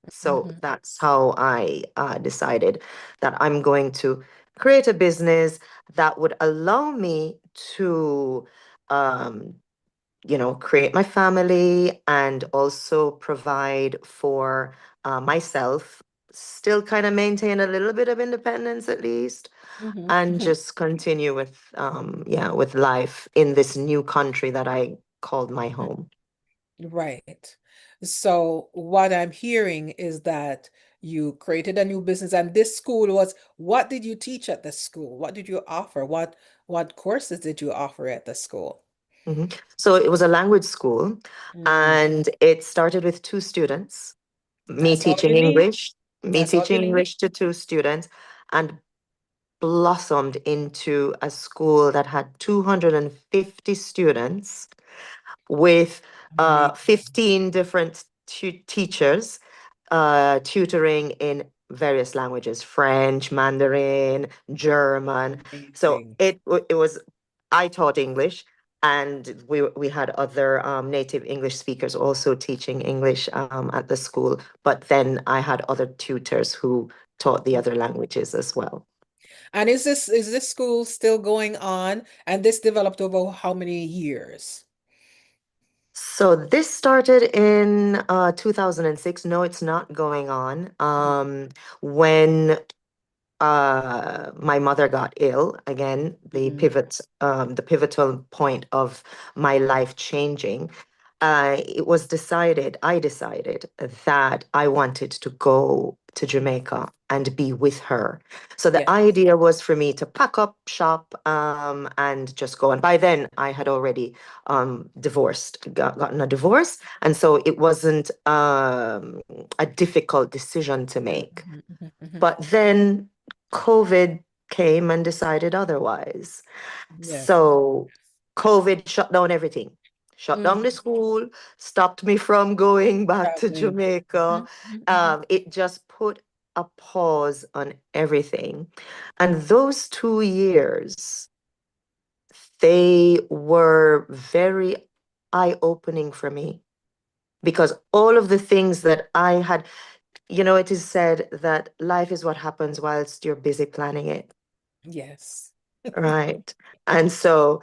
So mhm, that's how I decided that I'm going to create a business that would allow me to um, create my family, and also provide for myself, still kind of maintain a little bit of independence at least, mhm, and mhm. just continue with, with life in this new country that I called my home. Right. So what I'm hearing is that you created a new business and this school was, what did you teach at the school? What did you offer? What courses did you offer at the school? Mhm. So it was a language school, Mm, and it started with two students, me that's all teaching you need. English, me That's all you teaching need. English to two students, and blossomed into a school that had 250 students, with Amazing. 15 different teachers, tutoring in various languages: French, Mandarin, German. So Amazing. it was, I taught English, And we had other native English speakers also teaching English at the school. But then I had other tutors who taught the other languages as well. And is this school still going on? And this developed over how many years? So this started in 2006. No, it's not going on. When my mother got ill again, Mm, the pivotal point of my life changing. I decided that I wanted to go to Jamaica and be with her. So the yeah. idea was for me to pack up shop and just go. And by then I had already gotten a divorce. And so it wasn't a difficult decision to make. Mhm, mhm, mhm. But then COVID came and decided otherwise. Yes. So COVID shut down everything, shut down the Mhm. school, stopped me from going back to Traveling. Jamaica. Mhm, mhm, mhm. It just put a pause on everything. And those 2 years, they were very eye-opening for me because all of the things that I had, it is said that life is what happens whilst you're busy planning it, Yes. right? And so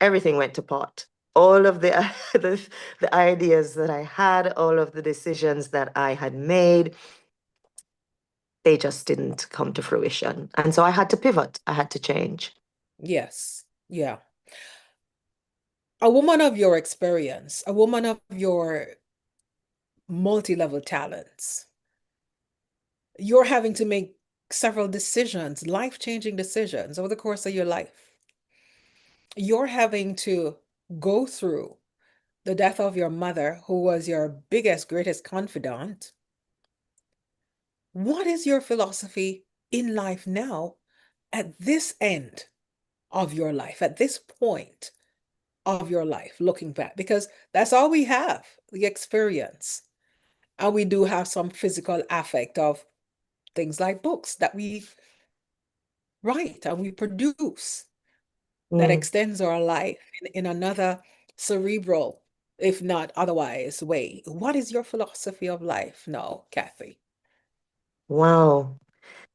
everything went to pot. All of the, the ideas that I had, all of the decisions that I had made, they just didn't come to fruition. And so I had to pivot. I had to change. Yes. Yeah. A woman of your experience, a woman of your multi-level talents, you're having to make several decisions, life-changing decisions over the course of your life. You're having to go through the death of your mother, who was your biggest, greatest confidant. What is your philosophy in life now at this end of your life, at this point of your life, looking back? Because that's all we have, the experience. And we do have some physical affect of things like books that we write and we produce that Mm, extends our life in another cerebral, if not otherwise, way. What is your philosophy of life now, Kathy? wow.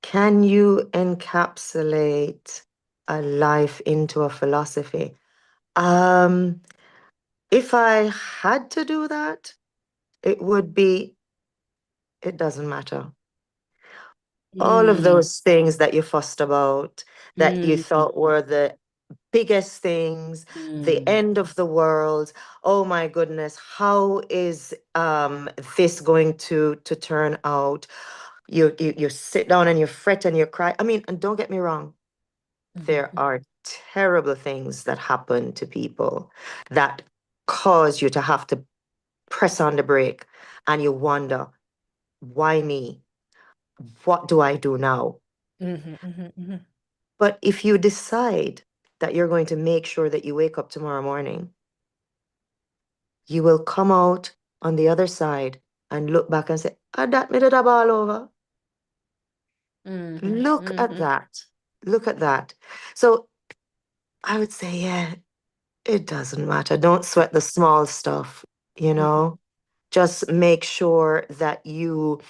Can you encapsulate a life into a philosophy? Um, if I had to do that, it would be, it doesn't matter. All of Mm, those things that you fussed about, that you mm, thought were the biggest things, the mm, end of the world. Oh my goodness, how is this going to turn out? You sit down and you fret and you cry. I mean, and don't get me wrong, mhm, there are terrible things that happen to people that cause you to have to press on the brake and you wonder, why me? What do I do now? mhm, mhm, mhm, But if you decide that you're going to make sure that you wake up tomorrow morning, you will come out on the other side and look back and say, ah, that made it a ball over. mhm, Look at mhm, that. Look at that. So I would say, yeah, it doesn't matter. Don't sweat the small stuff, you mhm, know? Just make sure that you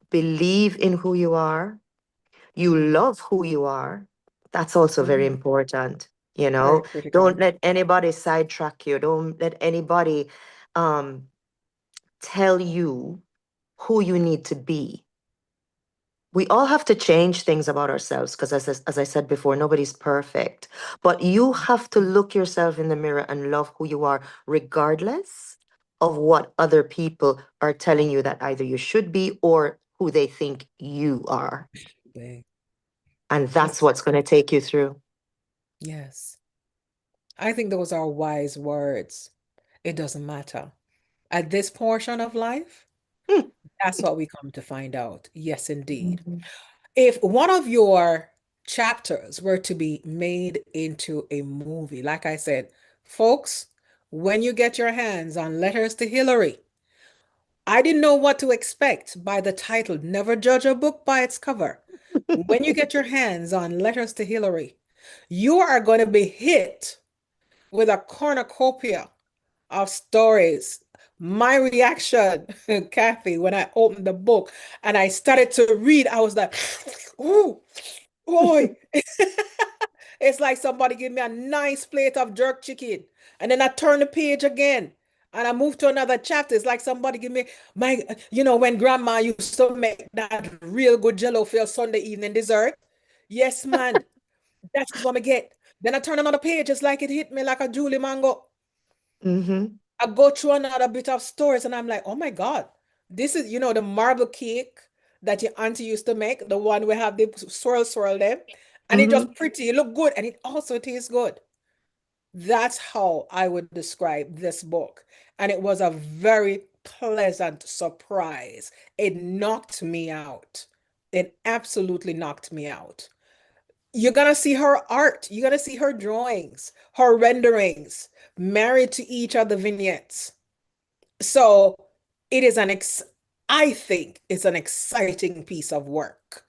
believe in who you are, you mhm, love who you are. That's also very mhm. important, Very Don't critical. let anybody sidetrack you. Don't let anybody um, tell you who you need to be. We all have to change things about ourselves because, as I said before, nobody's perfect. But you have to look yourself in the mirror and love who you are, regardless of what other people are telling you that either you should be or who they think you are. Big. And that's It's, what's going to take you through. yes. I think those are wise words. It doesn't matter. At this portion of life, Hmm. that's what we come to find out. Yes, indeed. Mhm. If one of your chapters were to be made into a movie, like I said, folks, when you get your hands on Letters to Hillary, I didn't know what to expect by the title, Never Judge a Book by Its Cover. When you get your hands on Letters to Hillary, you are going to be hit with a cornucopia of stories. My reaction, Kathy, when I opened the book and I started to read, I was like, ooh, boy. It's like somebody give me a nice plate of jerk chicken. And then I turn the page again and I move to another chapter. It's like somebody give me when grandma used to make that real good jello for your Sunday evening dessert. Yes, man. That's what I get. Then I turn another page. It's like it hit me like a Julie mango. Mm-hmm. I go through another bit of stories and I'm like, oh my God, this is, the marble cake that your auntie used to make, the one we have the swirl there. And it Mm-hmm. just pretty, it look good, and it also tastes good. That's how I would describe this book. And it was a very pleasant surprise. It knocked me out. It absolutely knocked me out. You're gonna see her art, you're gonna see her drawings, her renderings, married to each of the vignettes. So it is I think it's an exciting piece of work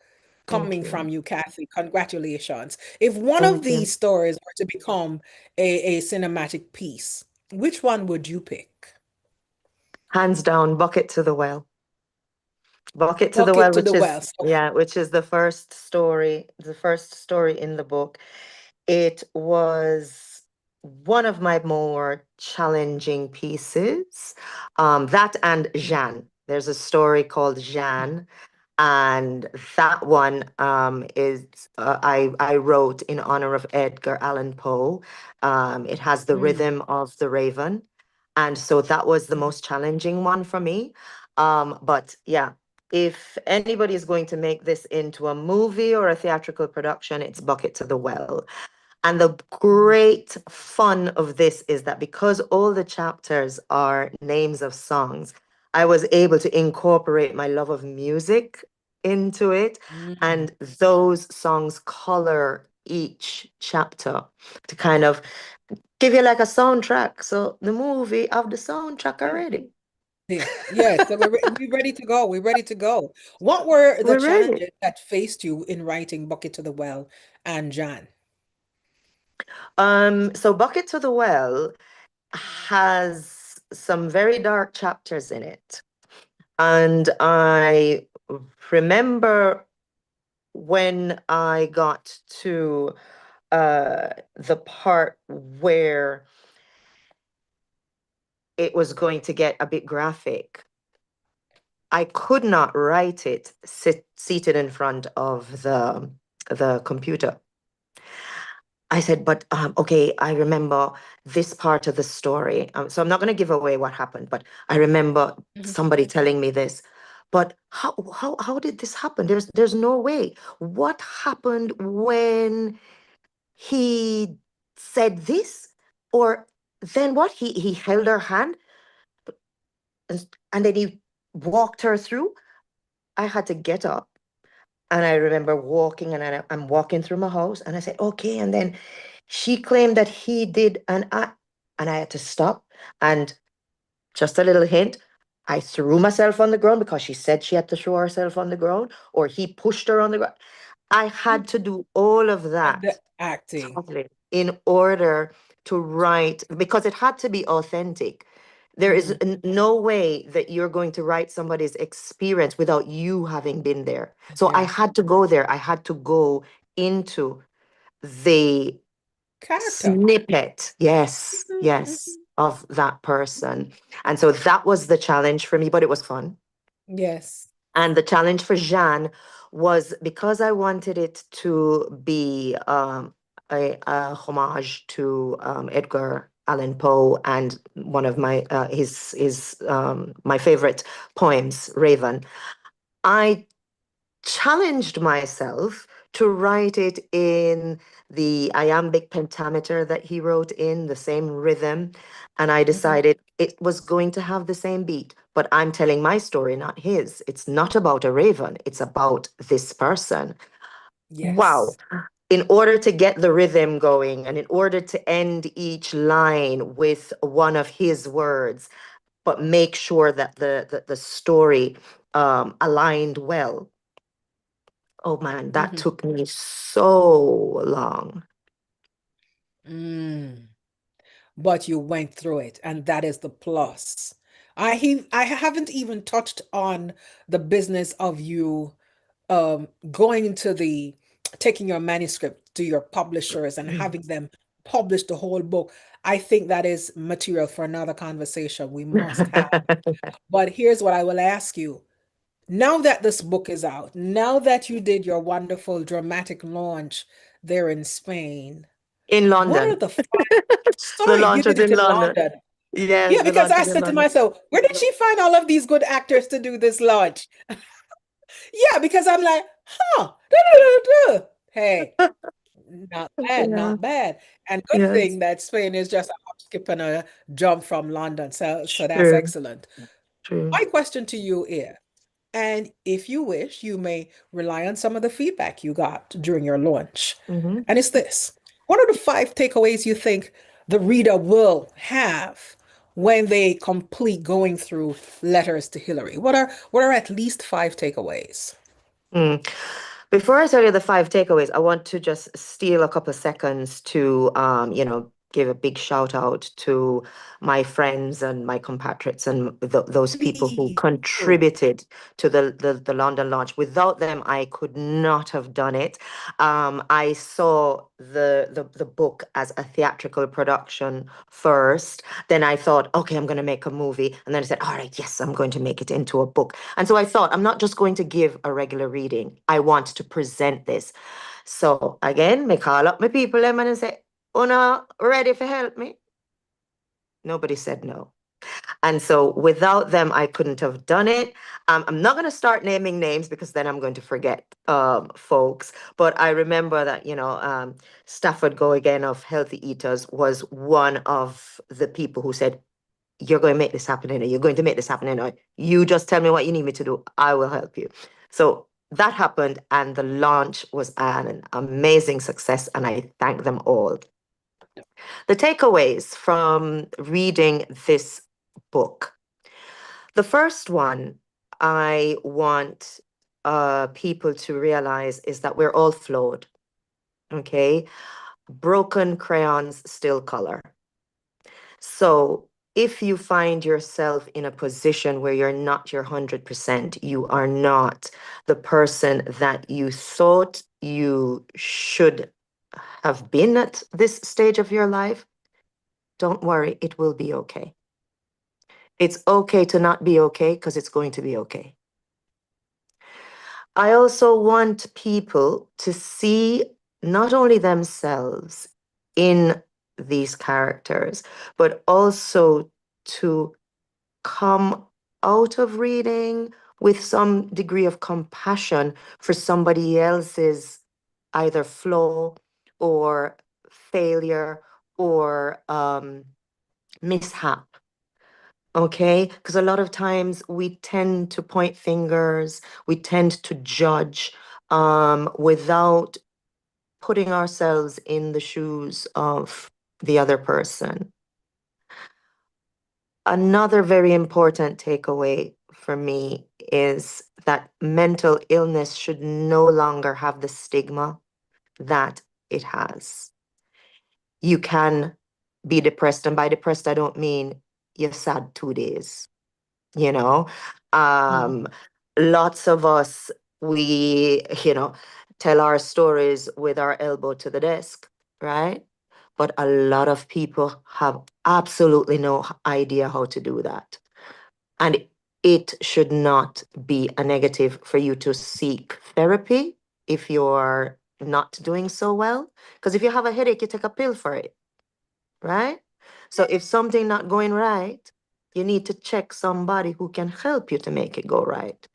Thank coming from you. you, Kathy. Congratulations. If one of Thank you. these stories were to become a cinematic piece, which one would you pick? Hands down, bucket to the well. Bucket to the Bucket well, to which the is, well. So, yeah, which is the first story in the book. It was one of my more challenging pieces. That and Jeanne. There's a story called Jeanne, and that one is I wrote in honor of Edgar Allan Poe. It has the mm, rhythm of the raven, and so that was the mm, most challenging one for me. But yeah, if anybody is going to make this into a movie or a theatrical production, it's Bucket to the Well. And the mm, great fun of this is that because all the chapters are names of songs, I was able to incorporate my love of music into it. mm. And those songs color each chapter to kind of give you like a soundtrack. So the movie of the soundtrack Yeah. already. Yeah. Yes, so we're ready to go. We're ready to go. What were the We're ready. challenges that faced you in writing Bucket to the Well and Jan? So Bucket to the Well has some very dark chapters in it. And I remember when I got to the part where it was going to get a bit graphic, I could not write it seated in front of the computer. I said, but okay, I remember this part of the story. So I'm not going to give away what happened, but I remember Mhm. somebody telling me this. But how did this happen? There's no way. What happened when he said this? Or then what? He held her hand and then he walked her through. I had to get up. And I remember walking and I'm walking through my house and I said, okay. And then she claimed that he did an act and I had to stop. And just a little hint, I threw myself on the ground because she said she had to throw herself on the ground or he pushed her on the ground. I had to do all of The that acting. totally in order to write because it had to be authentic. There is Mm, no way that you're going to write somebody's experience without you having been there. So I there. had to go there. I had to go into the Character. snippet, yes, Mhm, yes, mhm. of that person. And so that was the challenge for me, but it was fun. Yes. And the challenge for Jeanne was because I wanted it to be a homage to Edgar Allan Poe and one of my his my favorite poems, Raven. I challenged myself to write it in the iambic pentameter that he wrote in, the same rhythm. And I Mhm. decided it was going to have the same beat, but I'm telling my story, not his. It's not about a raven, it's about this person. Wow. Yes. In order to get the rhythm going and in order to end each line with one of his words, but make sure that the story aligned well. Oh man, that Mhm. took me so long. Mm. but you went through it, and that is the plus. I haven't even touched on the business of you going to the taking your manuscript to your publishers and having them publish the whole book. I think that is material for another conversation we must have. But here's what I will ask you. Now that this book is out, now that you did your wonderful dramatic launch there in Spain, In what are London. the The sorry, you launch was did it in in London. London. Yes, Yeah, the because launch I was in said to London. myself, where did she find all of these good actors to do this launch? Yeah, because I'm like, huh, da, da, da, da. Hey, not bad, Yeah. not bad. And good Yes. thing that Spain is just a hop, skip, and a jump from London. So that's True. excellent. True. My question to you is, and if you wish, you may rely on some of the feedback you got during your launch. Hmm. And it's this. What are the five takeaways you think the reader will have when they complete going through Letters to Hillary? What are at least five takeaways? Mm. Before I tell you the five takeaways, I want to just steal a couple of seconds to, give a big shout out to my friends and my compatriots and those people who Please do. contributed to the London launch. Without them, I could not have done it. I saw the book as a theatrical production first. Then I thought, okay, I'm going to make a movie. And then I said, all right, yes, I'm going to make it into a book. And so I thought, I'm not just going to give a regular reading. I want to present this. So again, me call up my people them and I say, Una ready for help me? Nobody said no. And so without them, I couldn't have done it. I'm not going to start naming names because then I'm going to forget folks. But I remember that, Stafford Go Again of Healthy Eaters was one of the people who said, you're going to make this happen, you're going to make this happen, you just tell me what you need me to do. I will help you. So that happened, and the launch was an amazing success, and I thank them all. The takeaways from reading this book. The first one I want people to realize is that we're all flawed. Okay. Broken crayons still color. So if you find yourself in a position where you're not your 100%, you are not the person that you thought you should have been at this stage of your life, don't worry, it will be okay. It's okay to not be okay because it's going to be okay. I also want people to see not only themselves in these characters, but also to come out of reading with some degree of compassion for somebody else's either flaw or failure or mishap. Okay, because a lot of times we tend to point fingers, we tend to judge without putting ourselves in the shoes of the other person. Another very important takeaway for me is that mental illness should no longer have the stigma that it has. You can be depressed, and by depressed, I don't mean you're sad 2 days. you know Mhm. um Lots of us, we tell our stories with our elbow to the desk, right? But a lot of people have absolutely no idea how to do that, and it should not be a negative for you to seek therapy if you're not doing so well, because if you have a headache, you take a pill for it, right? So if something not going right, you need to check somebody who can help you to make it go right.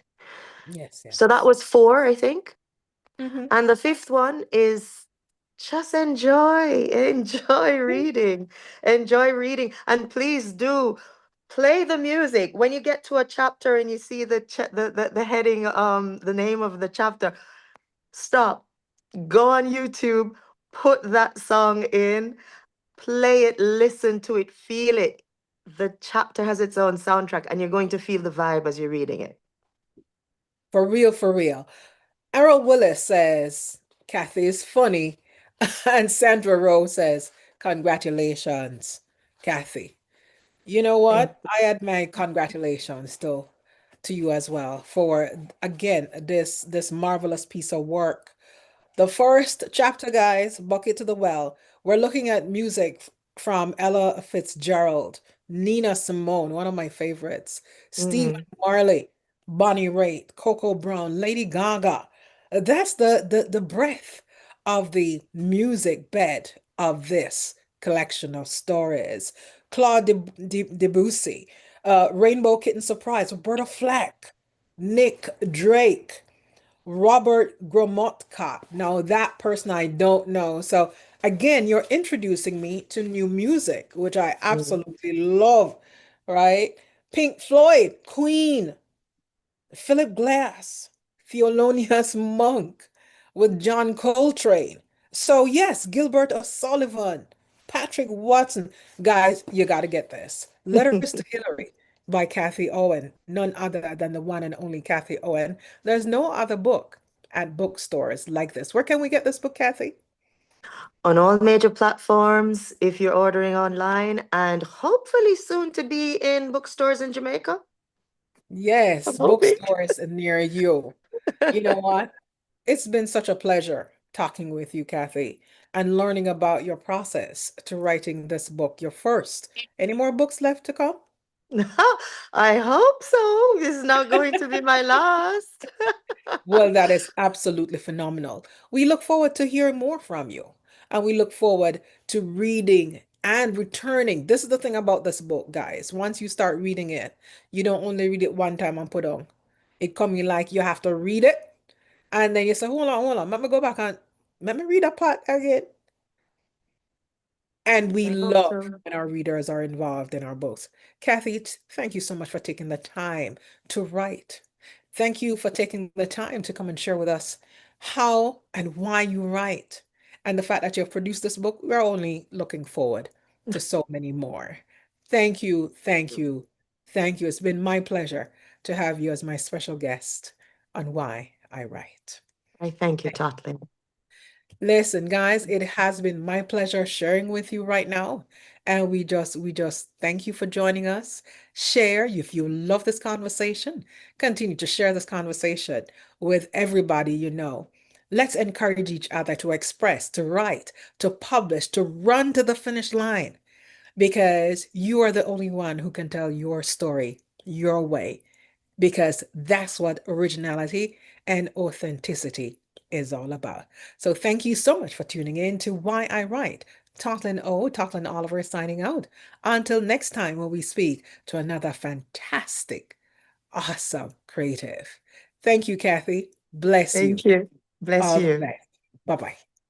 Yes, So that yes. was four, I think. Hmm. And the fifth one is just enjoy reading, enjoy reading. And please do play the music. When you get to a chapter and you see the heading, the name of the chapter, stop, go on YouTube, put that song in, play it, listen to it, feel it. The chapter has its own soundtrack, and you're going to feel the vibe as you're reading it. For real, for real. Errol Willis says, Kathy is funny. And Sandra Rowe says, congratulations. Kathy. You know Thank what? I add my congratulations to you as well for again this marvelous piece of work. The first chapter, guys, Bucket to the Well. We're looking at music from Ella Fitzgerald, Nina Simone, one of my favorites, Stephen mm, Marley, Bonnie Raitt, Coco Brown, Lady Gaga. That's the breadth of the music bed of this collection of stories. Claude Debussy, Rainbow Kitten Surprise, Roberta Flack, Nick Drake. Robert Gromotka. Now that person I don't know. So again, you're introducing me to new music, which I mm. absolutely love, right? Pink Floyd, Queen, Philip Glass, Thelonious Monk with John Coltrane. So yes, Gilbert O'Sullivan, Patrick Watson. Guys, you got to get this. Letters to Hillary by Kathy Owen, none other than the one and only Kathy Owen. There's no other book at bookstores like this. Where can we get this book, Kathy? On all major platforms, if you're ordering online, and hopefully soon to be in bookstores in Jamaica. I'm Yes, hoping. bookstores near you. You know what? It's been such a pleasure talking with you, Kathy, and learning about your process to writing this book, your first. Any more books left to come? I hope so. This is not going to be my last. Well, that is absolutely phenomenal. We look forward to hearing more from you, and we look forward to reading and returning. This is the thing about this book, guys. Once you start reading it, you don't only read it one time and put on. It come you like you have to read it, and then you say, hold on, let me go back and let me read that part again. And we I hope love so. when our readers are involved in our books. Kathy, thank you so much for taking the time to write. Thank you for taking the time to come and share with us how and why you write. And the fact that you've produced this book, we're only looking forward to so many more. Thank you, thank you, thank you. It's been my pleasure to have you as my special guest on Why I Write. I thank you, Tatlin. Listen, guys, it has been my pleasure sharing with you right now. And we just thank you for joining us. Share if you love this conversation. Continue to share this conversation with everybody you know. Let's encourage each other to express, to write, to publish, to run to the finish line because you are the only one who can tell your story your way because that's what originality and authenticity is all about. So thank you so much for tuning in to Why I Write. Tocklin Oliver signing out. Until next time when we speak to another fantastic, awesome creative. Thank you, Kathy. Bless you. Thank you. Bless All the you. best. Bye-bye.